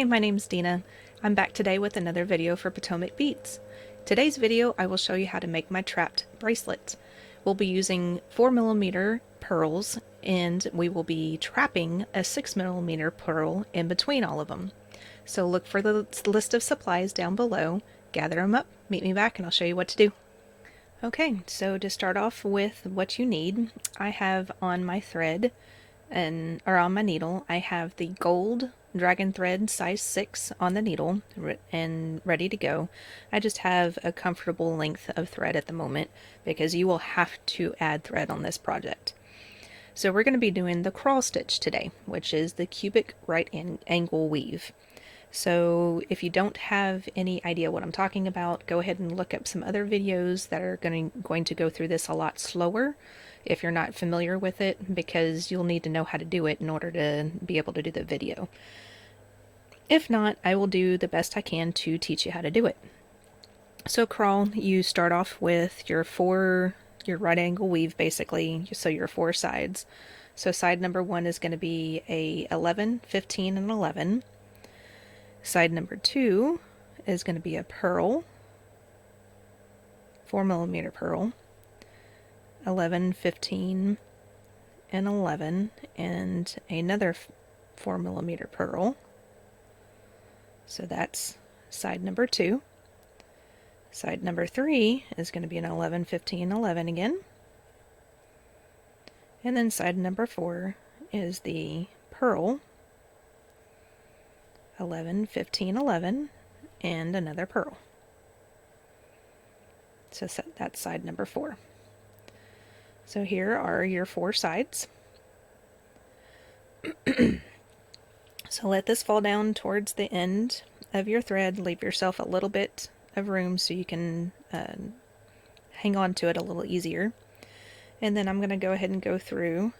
Hi, my name's Dina. I'm back today with another video for PotomacBeads. Today's video I will show you how to make my trapped bracelet. We'll be using 4mm pearls and we will be trapping a 6mm pearl in between all of them. So look for the list of supplies down below, gather them up, meet me back and I'll show you what to do. Okay, so to start off with what you need, I have on my thread or on my needle, I have the gold dragon thread size 6 on the needle and ready to go. I just have a comfortable length of thread at the moment because you will have to add thread on this project. So we're going to be doing the crawl stitch today, which is the cubic right angle weave. So if you don't have any idea what I'm talking about, go ahead and look up some other videos that are going to go through this a lot slower if you're not familiar with it, because you'll need to know how to do it in order to be able to do the video. If not, I will do the best I can to teach you how to do it. So crawl, you start off with your right angle weave basically, so your 4 sides. So side number 1 is going to be a 11, 15, and 11. Side number 2 is going to be a pearl, 4mm pearl, 11, 15, and 11, and another 4mm pearl. So that's side number 2. Side number 3 is going to be an 11, 15, 11 again. And then side number 4 is the pearl, 11, 15, 11, and another pearl. So that's side number 4. So here are your 4 sides. So let this fall down towards the end of your thread. Leave yourself a little bit of room so you can hang on to it a little easier. And then I'm going to go ahead and go through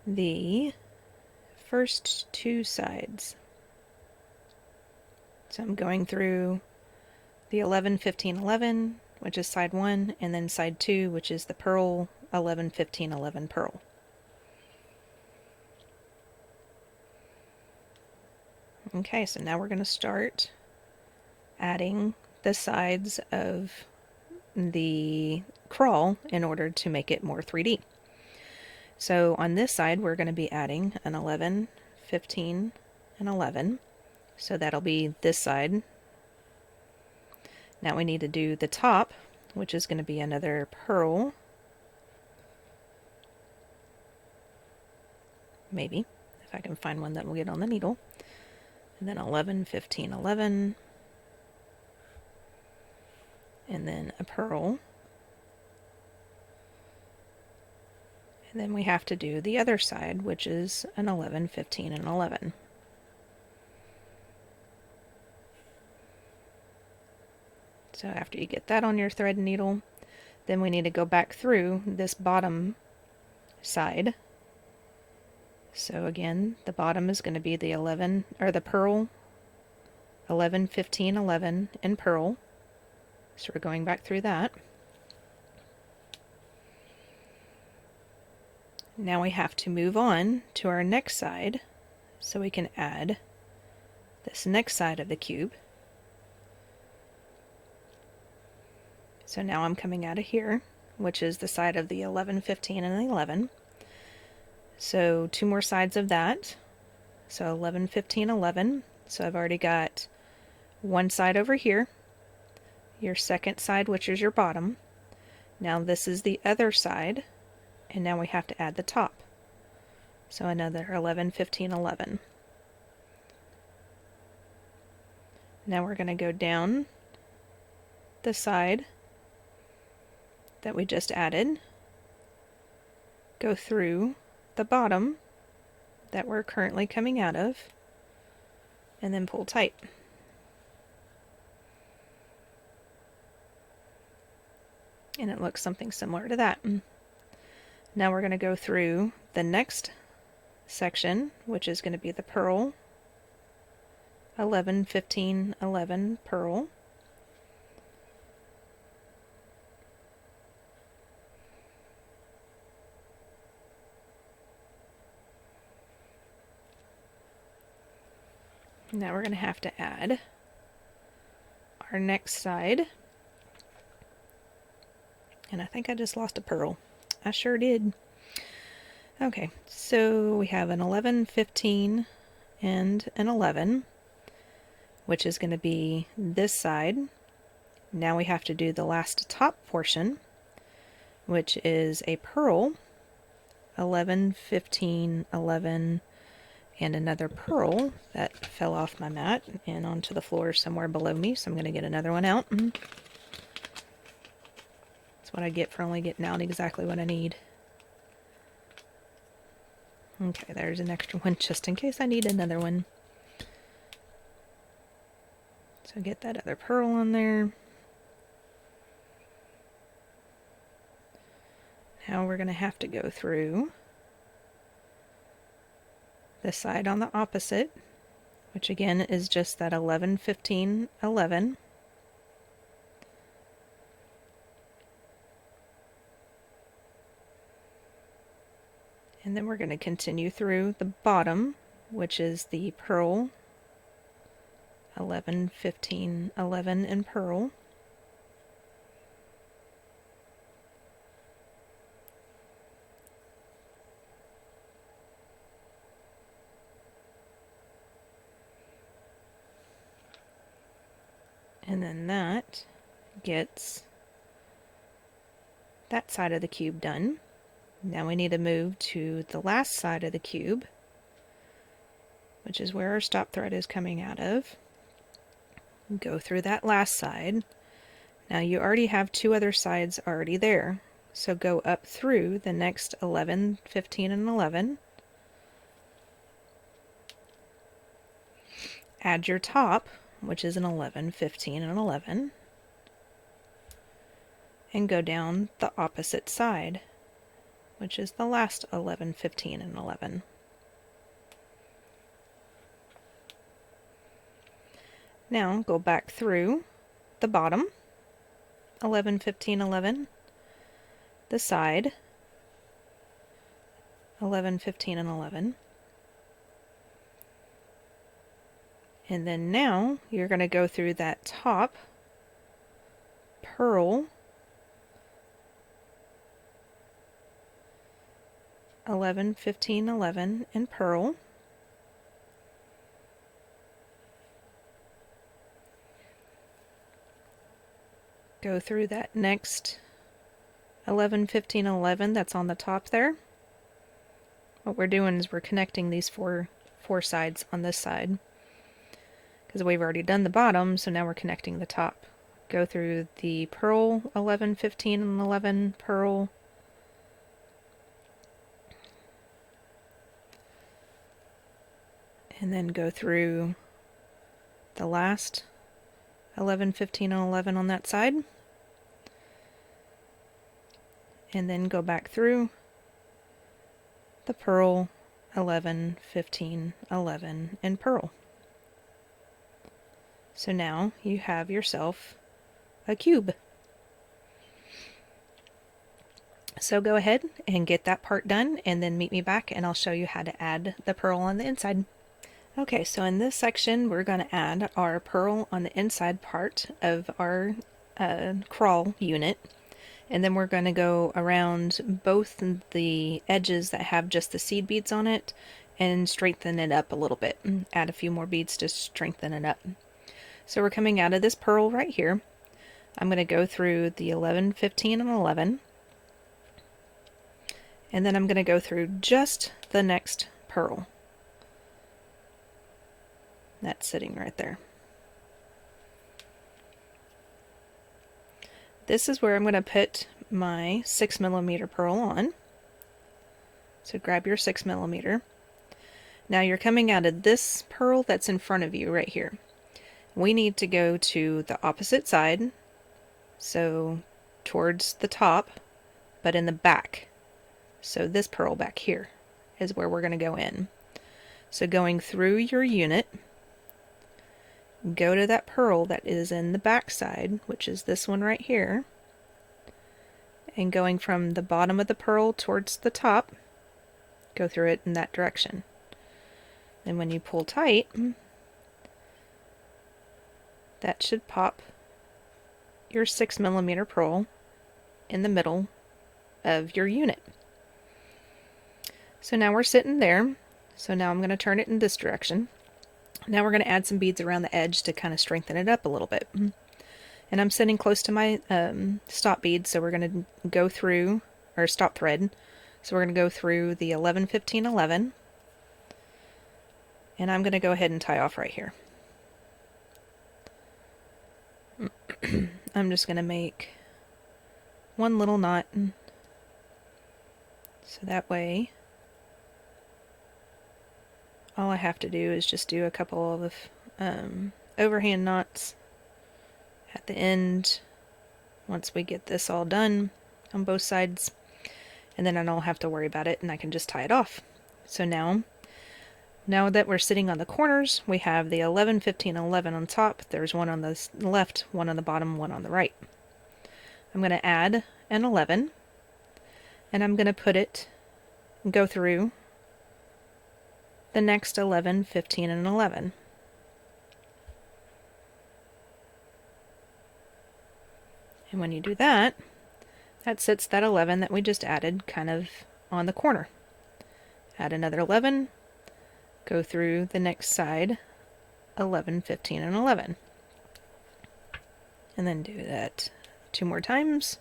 the first 2 sides. So I'm going through the 11, 15, 11, which is side 1, and then side 2, which is the pearl, 11, 15, 11 pearl. Okay, so now we're going to start adding the sides of the crawl in order to make it more 3D. So on this side we're going to be adding an 11, 15, and 11. So that'll be this side. Now we need to do the top, which is going to be another pearl. Maybe, if I can find one that will get on the needle. And then 11, 15, 11. And then a pearl. And then we have to do the other side, which is an 11, 15, and 11. So after you get that on your thread needle, then we need to go back through this bottom side. So again, the bottom is going to be the 11, or the pearl, 11, 15, 11, and pearl. So we're going back through that. Now we have to move on to our next side so we can add this next side of the cube. So now I'm coming out of here, which is the side of the 11, 15, and 11. So 2 more sides of that. So 11, 15, 11. So I've already got one side over here, your second side, which is your bottom. Now this is the other side, and now we have to add the top. So another 11, 15, 11. Now we're going to go down the side that we just added, go through the bottom that we're currently coming out of, and then pull tight. And it looks something similar to that. Now we're going to go through the next section, which is going to be the pearl, 11, 15, 11 pearl. Now we're going to have to add our next side. And I think I just lost a pearl. I sure did. Okay, so we have an 11, 15, and an 11, which is going to be this side. Now we have to do the last top portion, which is a pearl, 11, 15, 11, and another pearl that fell off my mat and onto the floor somewhere below me, so I'm going to get another one out. That's what I get for only getting out exactly what I need. Okay, there's an extra one just in case I need another one. So get that other pearl on there. Now we're going to have to go through the side on the opposite, which again is just that 11, 15, 11. And then we're going to continue through the bottom, which is the pearl, 11, 15, 11, and pearl. And then that gets that side of the cube done. Now we need to move to the last side of the cube, which is where our stop thread is coming out of. Go through that last side. Now you already have two other sides already there, so go up through the next 11, 15, and 11. Add your top, which is an 11, 15, and 11, and go down the opposite side, which is the last 11, 15, and 11. Now go back through the bottom, 11, 15, 11, the side, 11, 15, and 11. And then now you're going to go through that top pearl, 11, 15, 11, and pearl. Go through that next 11, 15, 11 that's on the top there. What we're doing is we're connecting these four sides on this side, because we've already done the bottom, so now we're connecting the top. Go through the pearl, 11, 15, and 11 pearl. And then go through the last 11, 15, and 11 on that side. And then go back through the pearl, 11, 15, 11, and pearl. So now you have yourself a cube. So go ahead and get that part done and then meet me back and I'll show you how to add the pearl on the inside. Okay, so in this section we're going to add our pearl on the inside part of our CRAW unit. And then we're going to go around both the edges that have just the seed beads on it and strengthen it up a little bit. Add a few more beads to strengthen it up. So we're coming out of this pearl right here. I'm going to go through the 11, 15, and 11. And then I'm going to go through just the next pearl. That's sitting right there. This is where I'm going to put my 6mm pearl on. So grab your 6mm. Now you're coming out of this pearl that's in front of you right here. We need to go to the opposite side, so towards the top, but in the back. So this pearl back here is where we're going to go in. So going through your unit, go to that pearl that is in the back side, which is this one right here, and going from the bottom of the pearl towards the top, go through it in that direction. And when you pull tight, that should pop your 6mm pearl in the middle of your unit. So now we're sitting there. So now I'm going to turn it in this direction. Now we're going to add some beads around the edge to kind of strengthen it up a little bit. And I'm sitting close to my stop bead, so we're going to go through, or stop thread. So we're going to go through the 11, 15, 11. And I'm going to go ahead and tie off right here. I'm just going to make one little knot. So that way, all I have to do is just do a couple of overhand knots at the end once we get this all done on both sides, and then I don't have to worry about it and I can just tie it off. So now that we're sitting on the corners, we have the 11, 15, 11 on top. There's one on the left, one on the bottom, one on the right. I'm going to add an 11, and I'm going to go through the next 11, 15, and 11. And when you do that, that sits that 11 that we just added kind of on the corner. Add another 11, go through the next side, 11, 15, and 11. And then do that 2 more times.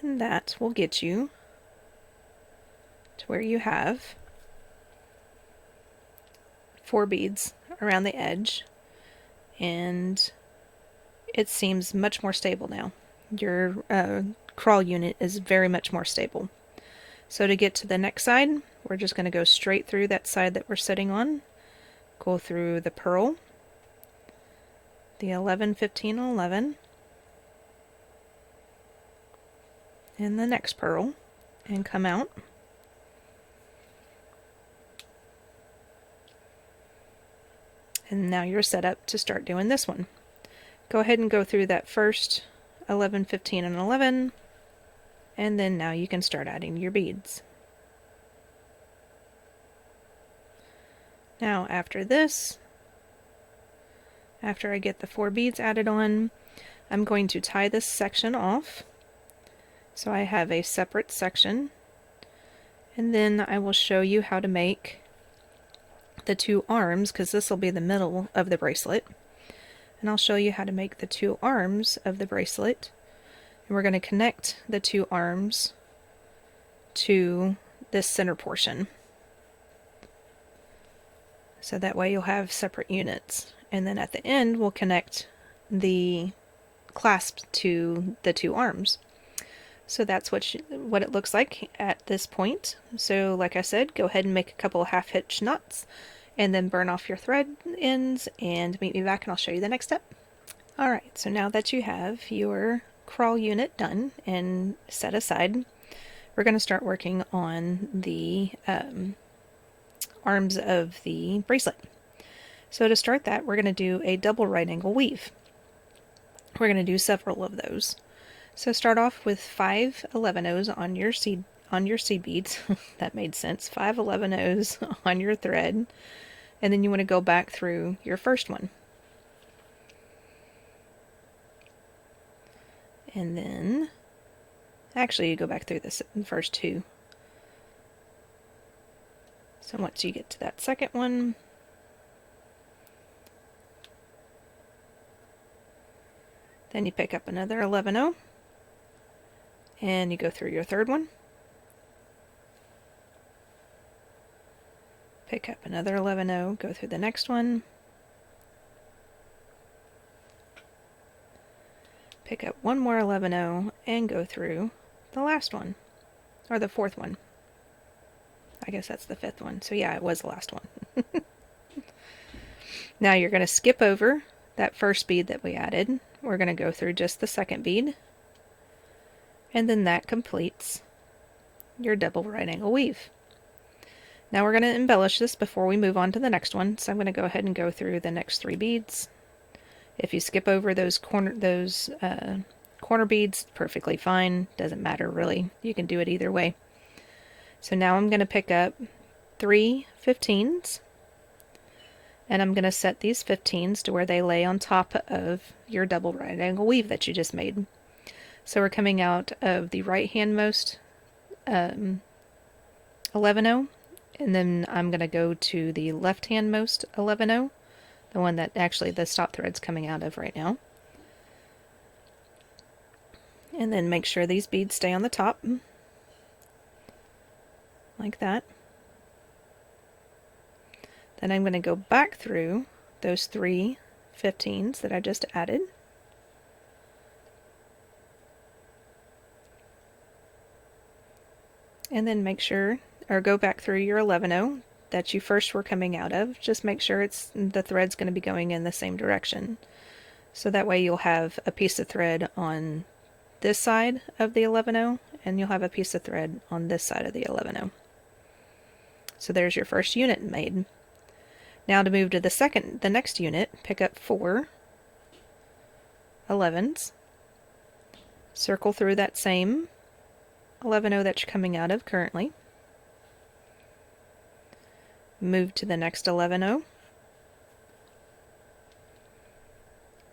And that will get you to where you have 4 beads around the edge, and it seems much more stable now. Your CRAW unit is very much more stable. So to get to the next side, we're just going to go straight through that side that we're sitting on, go through the pearl, the 11, 15, 11, and the next pearl, and come out. And now you're set up to start doing this one. Go ahead and go through that first 11, 15, and 11, and then now you can start adding your beads. Now after this, after I get the 4 beads added on, I'm going to tie this section off. So I have a separate section, and then I will show you how to make the 2 arms, because this will be the middle of the bracelet. And I'll show you how to make the 2 arms of the bracelet. And we're going to connect the 2 arms to this center portion. So that way you'll have separate units. And then at the end we'll connect the clasp to the 2 arms. So that's what it looks like at this point. So like I said, go ahead and make a couple of half-hitch knots, and then burn off your thread ends, and meet me back and I'll show you the next step. Alright, so now that you have your CRAW unit done and set aside, we're going to start working on the arms of the bracelet. So to start that, we're going to do a double right angle weave. We're going to do several of those. So start off with 5 11-ohs on your seed beads. That made sense. 5 11-ohs on your thread, and then you want to go back through your first one. And then, actually you go back through the first 2. So once you get to that second one, then you pick up another 11-oh, and you go through your third one, pick up another 11-oh, go through the next one, pick up one more 11-oh, and go through the last one, or the 4th one. I guess that's the 5th one. So yeah, it was the last one. Now you're going to skip over that first bead that we added. We're going to go through just the second bead, and then that completes your double right angle weave. Now we're going to embellish this before we move on to the next one, so I'm going to go ahead and corner those 3 beads. If you skip over those corner corner beads, perfectly fine, doesn't matter really. You can do it either way. So now I'm going to pick up 3 15s, and I'm going to set these 15s to where they lay on top of your double right angle weave that you just made. So we're coming out of the right handmost 11-0, and then I'm going to go to the left handmost 11-0, the one that actually the stop thread's coming out of right now. And then make sure these beads stay on the top, like that. Then I'm going to go back through those 3 15s that I just added. And then make sure, or go back through your 11-0 that you first were coming out of. Just make sure the thread's going to be going in the same direction. So that way you'll have a piece of thread on this side of the 11-0, and you'll have a piece of thread on this side of the 11-0. So there's your first unit made. Now to move to the next unit, pick up 4 11s, circle through that same 11-0 that you're coming out of currently, move to the next 11-0.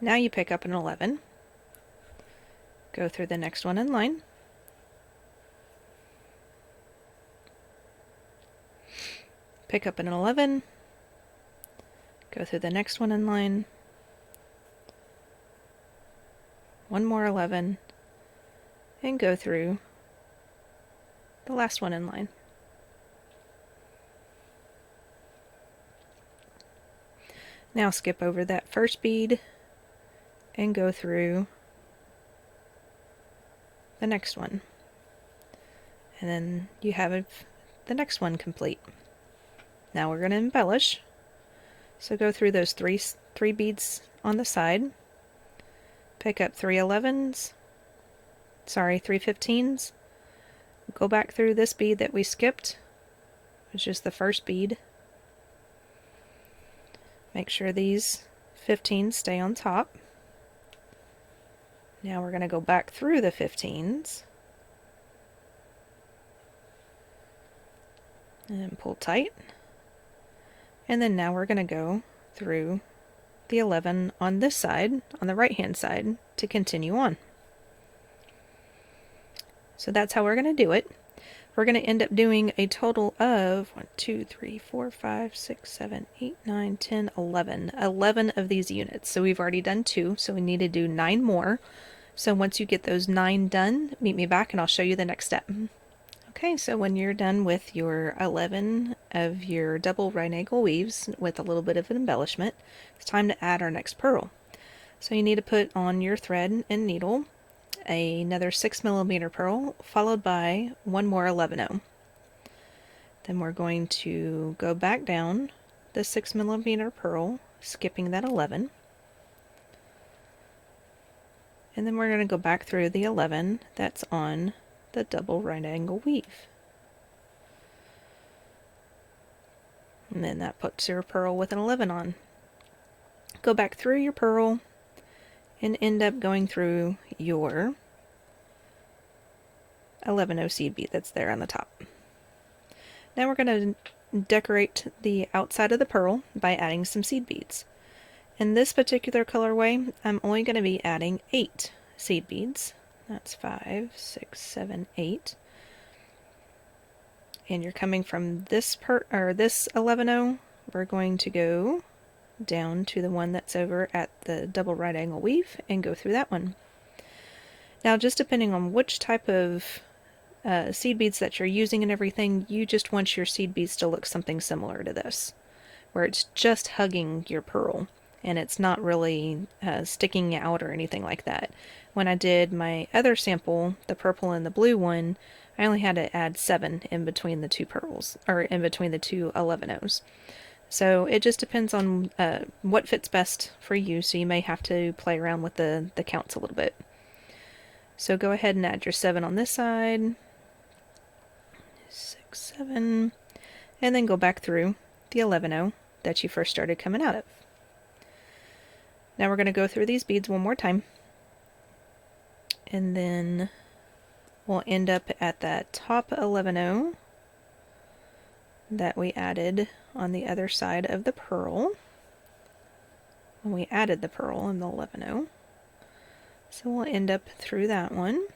Now you pick up an 11, go through the next one in line, pick up an 11, go through the next one in line, one more 11, and go through the last one in line. Now skip over that first bead and go through the next one. And then you have the next one complete. Now we're going to embellish. So go through those three beads on the side, pick up 3 11s, sorry, 3 15s, go back through this bead that we skipped, which is the first bead. Make sure these 15s stay on top. Now we're going to go back through the 15s and pull tight. And then now we're going to go through the 11 on this side, on the right hand side, to continue on. So that's how we're going to do it. We're going to end up doing a total of 1, 2, 3, 4, 5, 6, 7, 8, 9, 10, 11. 11 of these units. So we've already done 2, so we need to do 9 more. So once you get those 9 done, meet me back and I'll show you the next step. Okay, so when you're done with your 11 of your double right angle weaves with a little bit of an embellishment, it's time to add our next purl. So you need to put on your thread and needle another 6mm purl, followed by one more 11-0. Then we're going to go back down the 6mm purl, skipping that 11. And then we're going to go back through the 11 that's on the double right angle weave. And then that puts your purl with an 11 on. Go back through your purl and end up going through your 11-0 seed bead that's there on the top. Now we're going to decorate the outside of the purl by adding some seed beads. In this particular colorway, I'm only going to be adding 8 seed beads. That's 5, 6, 7, 8. And you're coming from this 11-0, we're going to go down to the one that's over at the double right angle weave and go through that one. Now, just depending on which type of seed beads that you're using and everything, you just want your seed beads to look something similar to this, where it's just hugging your purl and it's not really sticking out or anything like that. When I did my other sample, the purple and the blue one, I only had to add 7 in between the two purls, or in between the two 11-0s. So it just depends on what fits best for you, so you may have to play around with the counts a little bit. So go ahead and add your 7 on this side, 6, 7, and then go back through the 11-0 that you first started coming out of. Now we're going to go through these beads one more time And then we'll end up at that top 11-0 that we added on the other side of the purl when we added the purl in the 11-0. So we'll end up through that one.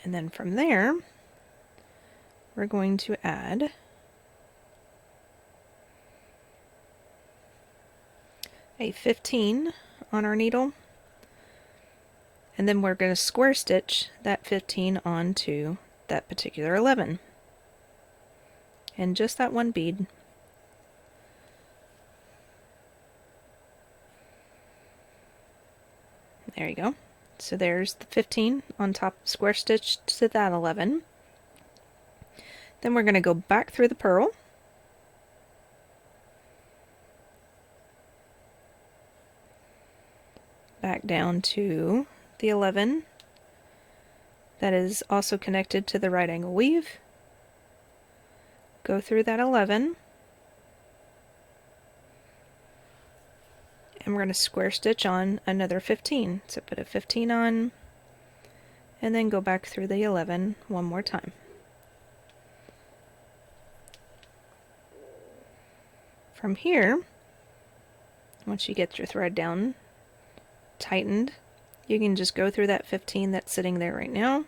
And then from there, we're going to add a 15 on our needle, and then we're going to square stitch that 15 onto that particular 11, and just that one bead. There you go. So there's the 15 on top, square stitched to that 11. Then we're going to go back through the purl, back down to the 11 that is also connected to the right angle weave, go through that 11, and we're going to square stitch on another 15. So put a 15 on, and then go back through the 11 one more time. From here, once you get your thread down tightened, you can just go through that 15 that's sitting there right now,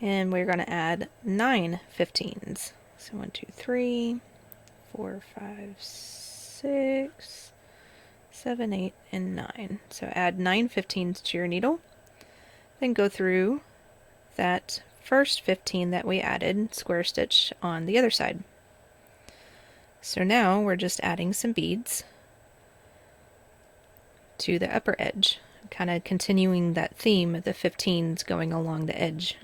and we're going to add 9 15s. So 1, 2, 3, 4, 5, 6, 7, 8, and 9. So add 9 15s to your needle, then go through that first 15 that we added, square stitch on the other side. So now we're just adding some beads to the upper edge, kind of continuing that theme of the 15s going along the edge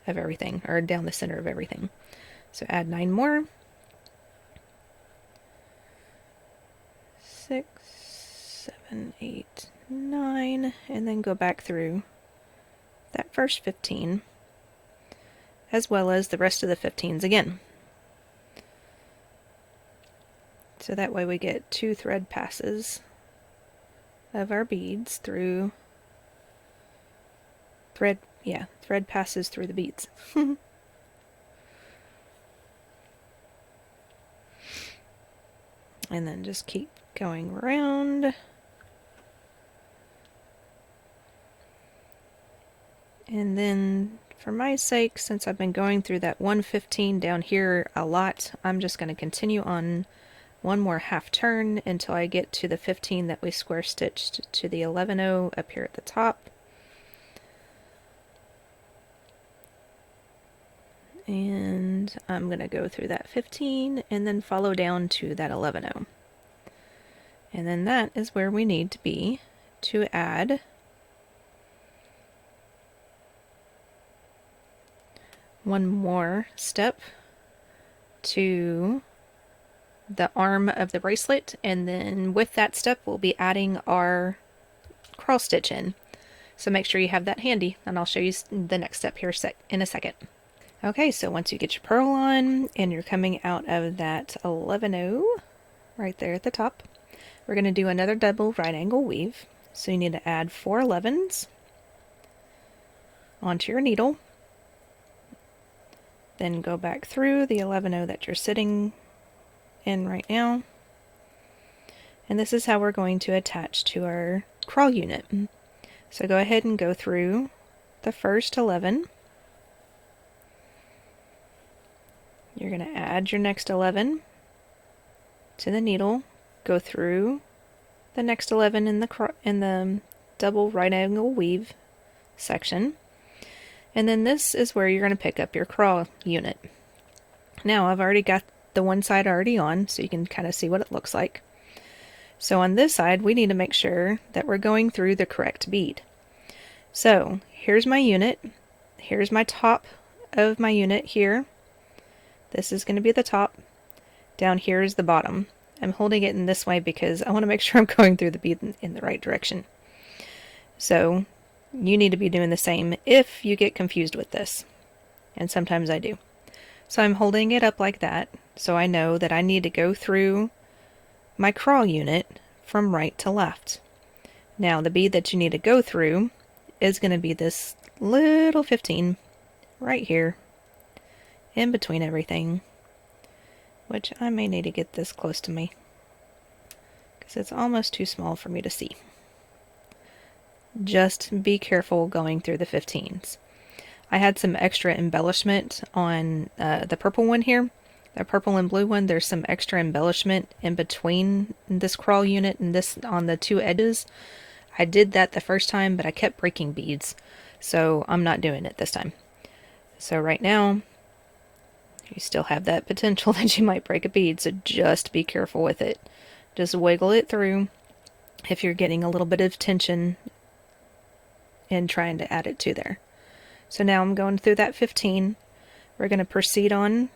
of everything, or down the center of everything. So add 9 more. 6, 7, 8, 9, and then go back through that first 15, as well as the rest of the 15s again. So that way we get 2 thread passes of our beads through thread passes through the beads. And then just keep going around. And then for my sake, since I've been going through that 115 down here a lot, I'm just going to continue on one more half turn until I get to the 15 that we square stitched to the 11-0 up here at the top. And I'm going to go through that 15 and then follow down to that 11-0. And then that is where we need to be to add one more step to the arm of the bracelet, and then with that step we'll be adding our CRAW stitch in. So make sure you have that handy, and I'll show you the next step here in a second. Okay, so once you get your purl on and you're coming out of that 11-0 right there at the top, we're going to do another double right angle weave. So you need to add 4 11s onto your needle, then go back through the 11-0 that you're sitting in right now, and this is how we're going to attach to our CRAW unit. So go ahead and go through the first 11. You're going to add your next 11 to the needle, go through the next 11 in the double right angle weave section, and then this is where you're going to pick up your CRAW unit. Now I've already got the one side already on, so you can kind of see what it looks like. So on this side we need to make sure that we're going through the correct bead. So here's my unit, here's my top of my unit here. This is going to be the top, down here is the bottom. I'm holding it in this way because I want to make sure I'm going through the bead in the right direction. So you need to be doing the same if you get confused with this, and sometimes I do. So I'm holding it up like that, so I know that I need to go through my CRAW unit from right to left. Now the bead that you need to go through is going to be this little 15 right here, in between everything, which I may need to get this close to me because it's almost too small for me to see. Just be careful going through the 15s. I had some extra embellishment on the purple one here. The purple and blue one, there's some extra embellishment in between this CRAW unit and this on the two edges. I did that the first time, but I kept breaking beads, so I'm not doing it this time. So right now, you still have that potential that you might break a bead, so just be careful with it. Just wiggle it through if you're getting a little bit of tension and trying to add it to there. So now I'm going through that 15. We're going to proceed on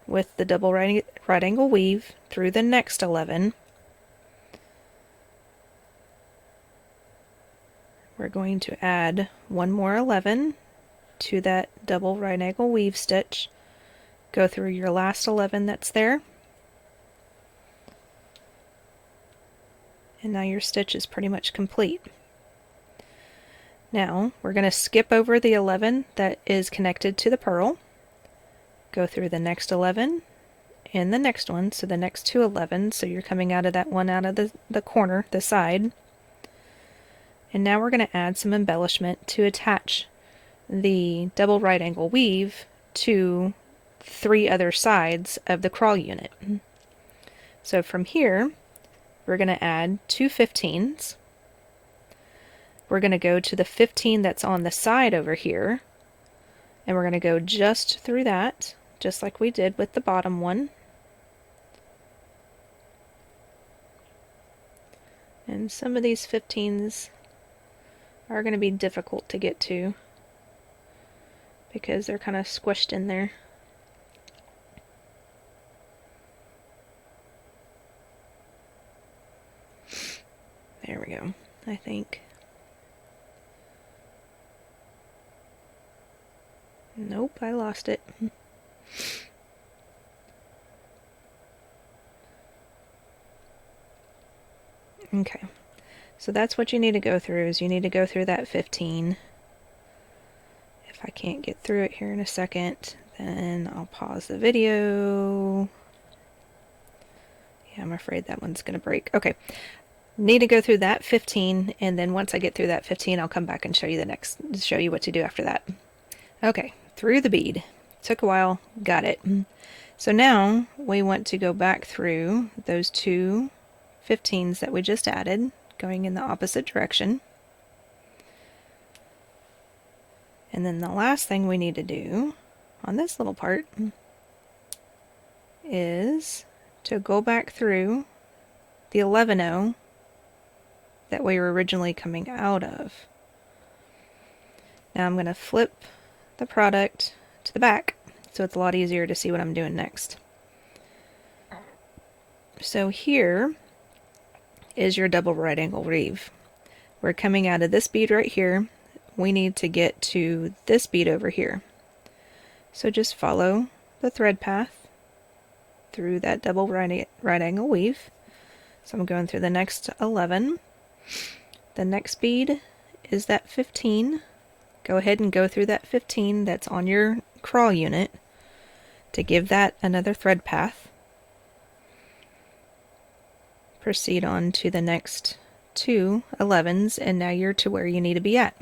with the double right angle weave through the next 11. We're going to add one more 11 to that double right angle weave stitch. Go through your last 11 that's there. And now your stitch is pretty much complete. Now we're going to skip over the 11 that is connected to the purl, go through the next 11 and the next one, so the next two 11s, so you're coming out of that one out of the corner, the side. And now we're going to add some embellishment to attach the double right angle weave to 3 other sides of the CRAW unit. So from here, we're going to add 2 15s. We're going to go to the 15 that's on the side over here, and we're going to go just through that, just like we did with the bottom one. And some of these 15s are going to be difficult to get to because they're kind of squished in there. There we go, I think. Nope, I lost it. Okay, so that's what you need to go through, is you need to go through that 15. If I can't get through it here in a second, then I'll pause the video. Yeah, I'm afraid that one's going to break. Okay, need to go through that 15, and then once I get through that 15, I'll come back and show you what to do after that. Okay, through the bead. Took a while, got it. So now we want to go back through those 2 15s that we just added, going in the opposite direction. And then the last thing we need to do on this little part is to go back through the 11-0 that we were originally coming out of. Now I'm going to flip the product to the back so it's a lot easier to see what I'm doing next. So here is your double right angle weave. We're coming out of this bead right here. We need to get to this bead over here. So just follow the thread path through that double right angle weave. So I'm going through the next 11. The next bead is that 15. Go ahead and go through that 15 that's on your CRAW unit to give that another thread path. Proceed on to the next 2 11s, and now you're to where you need to be at.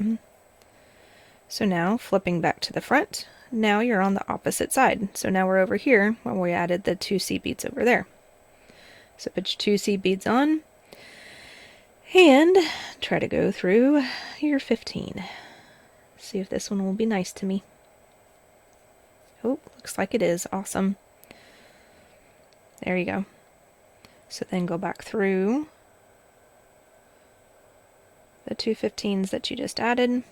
So now flipping back to the front, now you're on the opposite side. So now we're over here when we added the 2 seed beads over there. So put your 2 seed beads on and try to go through your 15. See if this one will be nice to me. Oh, looks like it is. Awesome. There you go. So then go back through the 2 15s that you just added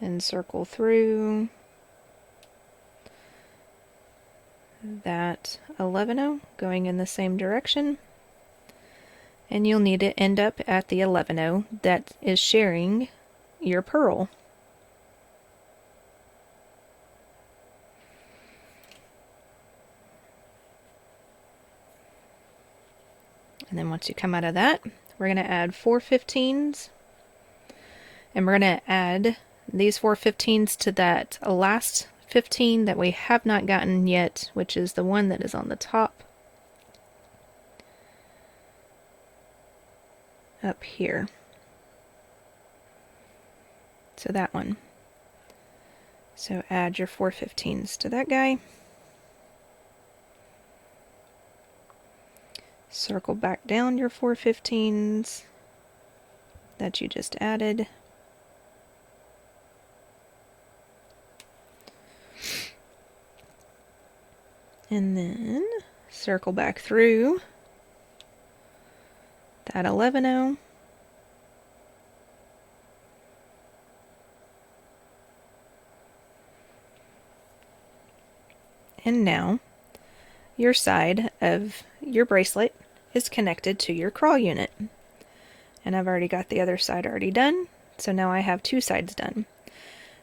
and circle through that 11-0 going in the same direction, and you'll need to end up at the 11-0 that is sharing your purl. And then once you come out of that, we're going to add 4 15s. And we're going to add these 4 15s to that last 15 that we have not gotten yet, which is the one that is on the top up here. So that one. So add your 4 15s to that guy. Circle back down your 4 15s that you just added. And then circle back through that 11-0. And now your side of your bracelet is connected to your CRAW unit. And I've already got the other side already done, so now I have 2 sides done.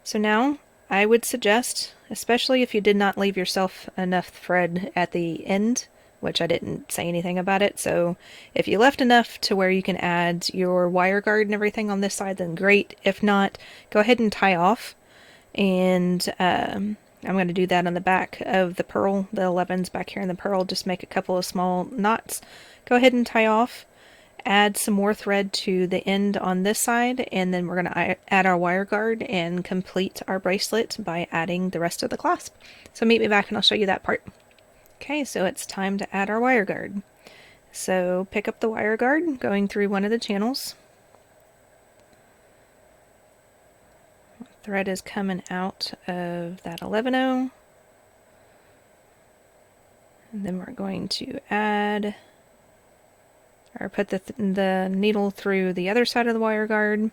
So now I would suggest, especially if you did not leave yourself enough thread at the end, which I didn't say anything about it, so if you left enough to where you can add your wire guard and everything on this side, then great. If not, go ahead and tie off. And I'm going to do that on the back of the pearl, the 11s back here in the pearl, just make a couple of small knots. Go ahead and tie off, add some more thread to the end on this side, and then we're going to add our wire guard and complete our bracelet by adding the rest of the clasp. So meet me back and I'll show you that part. Okay, so it's time to add our wire guard. So pick up the wire guard, going through one of the channels. Thread is coming out of that 11-0. And then we're going to add, or put the needle through the other side of the wire guard.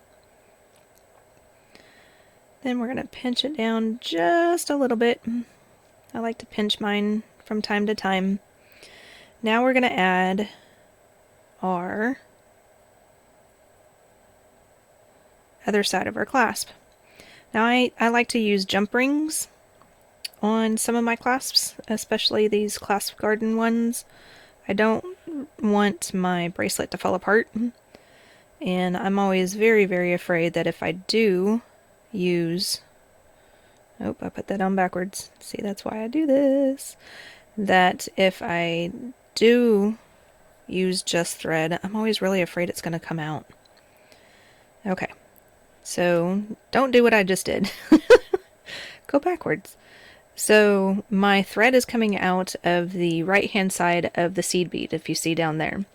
Then we're going to pinch it down just a little bit. I like to pinch mine from time to time. Now we're going to add our other side of our clasp. Now I like to use jump rings on some of my clasps, especially these clasp garden ones. I don't want my bracelet to fall apart, and I'm always very, very afraid that if I do use, oh, I put that on backwards. See, that's why I do this. That if I do use just thread, I'm always really afraid it's going to come out. Okay, so don't do what I just did. Go backwards. So my thread is coming out of the right hand side of the seed bead, if you see down there.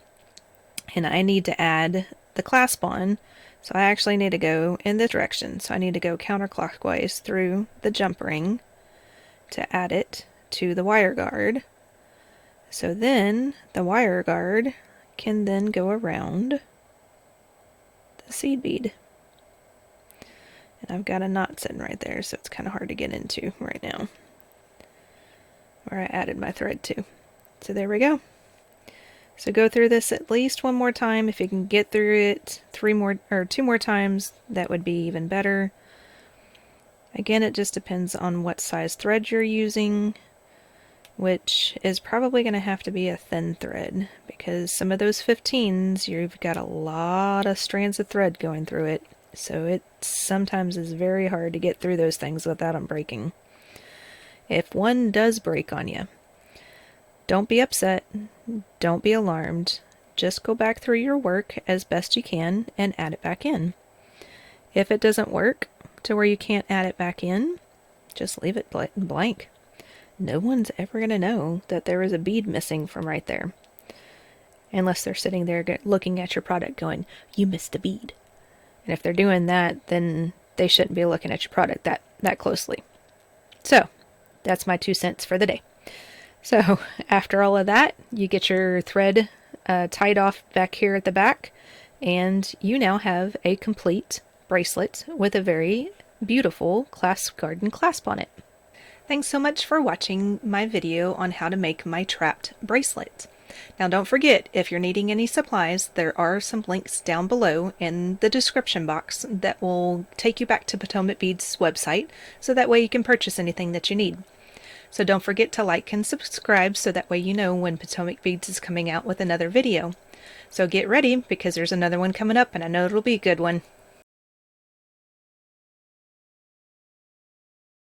And I need to add the clasp on, so I actually need to go in this direction. So I need to go counterclockwise through the jump ring to add it to the wire guard. So then the wire guard can then go around the seed bead. And I've got a knot sitting right there, so it's kind of hard to get into right now, where I added my thread to. So there we go. So go through this at least one more time. If you can get through it 2 more times, that would be even better. Again, it just depends on what size thread you're using, which is probably going to have to be a thin thread, because some of those 15s, you've got a lot of strands of thread going through it. So it sometimes is very hard to get through those things without them breaking. If one does break on you, don't be upset, don't be alarmed, just go back through your work as best you can and add it back in. If it doesn't work to where you can't add it back in, just leave it blank. No one's ever going to know that there is a bead missing from right there, unless they're sitting there looking at your product going, you missed a bead. And if they're doing that, then they shouldn't be looking at your product that closely. So that's my 2 cents for the day. So after all of that, you get your thread tied off back here at the back, and you now have a complete bracelet with a very beautiful clasp garden clasp on it. Thanks so much for watching my video on how to make my trapped bracelet. Now don't forget, if you're needing any supplies, there are some links down below in the description box that will take you back to PotomacBeads' website, so that way you can purchase anything that you need. So don't forget to like and subscribe so that way you know when Potomac Beads is coming out with another video. So get ready because there's another one coming up and I know it'll be a good one.